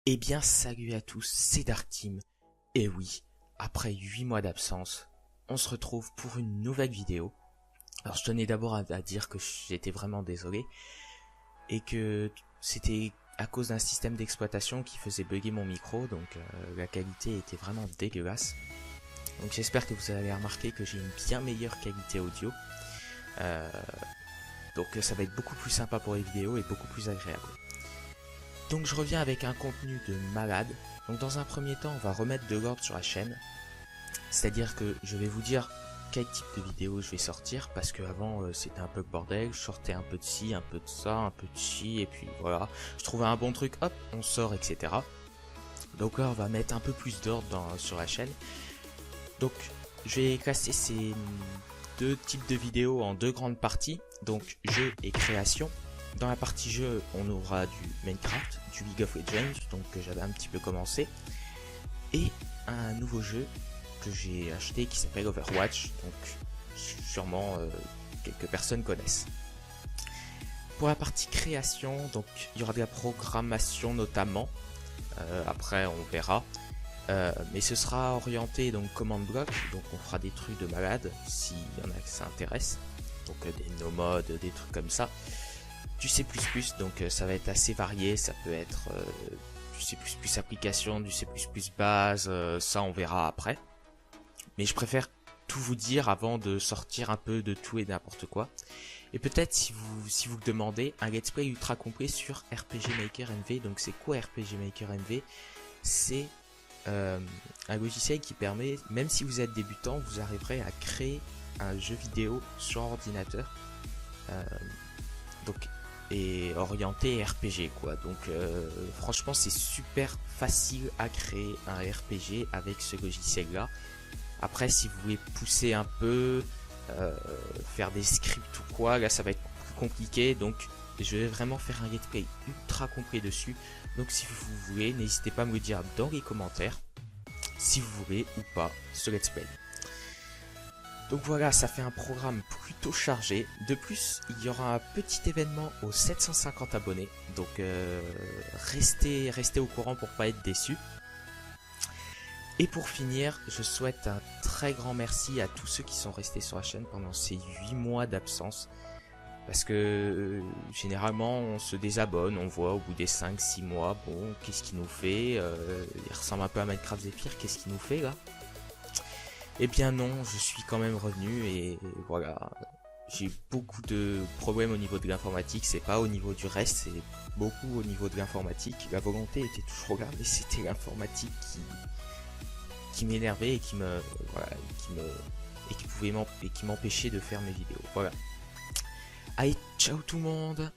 Eh bien salut à tous, c'est Dark Team. Et oui, après 8 mois d'absence, on se retrouve pour une nouvelle vidéo. Alors je tenais d'abord à dire que j'étais vraiment désolé et que c'était à cause d'un système d'exploitation qui faisait bugger mon micro, donc la qualité était vraiment dégueulasse. Donc j'espère que vous avez remarqué que j'ai une bien meilleure qualité audio. Euh, donc ça va être beaucoup plus sympa pour les vidéos et beaucoup plus agréable. Donc je reviens avec un contenu de malade. Donc dans un premier temps, on va remettre de l'ordre sur la chaîne. C'est-à-dire que je vais vous dire quel type de vidéo je vais sortir, parce que avant c'était un peu le bordel, je sortais un peu de ci, un peu de ça, un peu de ci, et puis voilà. Je trouvais un bon truc, hop, on sort, etc. Donc là on va mettre un peu plus d'ordre sur la chaîne. Donc je vais classer ces deux types de vidéos en deux grandes parties, donc jeu et création. Dans la partie jeu, on aura du Minecraft, du League of Legends, donc que j'avais un petit peu commencé, et un nouveau jeu que j'ai acheté qui s'appelle Overwatch, donc sûrement quelques personnes connaissent. Pour la partie création, donc il y aura de la programmation notamment, après on verra, mais ce sera orienté donc command block, donc on fera des trucs de malade s'il y en a qui s'intéressent, donc des no modes, des trucs comme ça. Du C++, donc ça va être assez varié, ça peut être du C++ application, du C++ base, ça on verra après. Mais je préfère tout vous dire avant de sortir un peu de tout et n'importe quoi. Et peut-être si vous demandez, un let's play ultra complet sur RPG Maker MV. Donc c'est quoi RPG Maker MV? C'est un logiciel qui permet, même si vous êtes débutant, vous arriverez à créer un jeu vidéo sur ordinateur. Donc et orienté RPG quoi, donc franchement c'est super facile à créer un RPG avec ce logiciel là. Après si vous voulez pousser un peu, faire des scripts ou quoi, là ça va être plus compliqué, donc je vais vraiment faire un let's play ultra complet dessus. Donc si vous voulez, n'hésitez pas à me le dire dans les commentaires si vous voulez ou pas ce let's play. Donc voilà, ça fait un programme plutôt chargé. De plus, il y aura un petit événement aux 750 abonnés. Donc restez au courant pour pas être déçus. Et pour finir, je souhaite un très grand merci à tous ceux qui sont restés sur la chaîne pendant ces 8 mois d'absence. Parce que généralement on se désabonne, on voit au bout des 5-6 mois, bon, qu'est-ce qu'il nous fait, il ressemble un peu à Minecraft Zephyr, qu'est-ce qu'il nous fait là? Eh bien non, je suis quand même revenu et voilà, j'ai beaucoup de problèmes au niveau de l'informatique, c'est pas au niveau du reste, c'est beaucoup au niveau de l'informatique. La volonté était toujours là, mais c'était l'informatique qui m'énervait et qui m'empêchait de faire mes vidéos. Voilà. Allez, ciao tout le monde!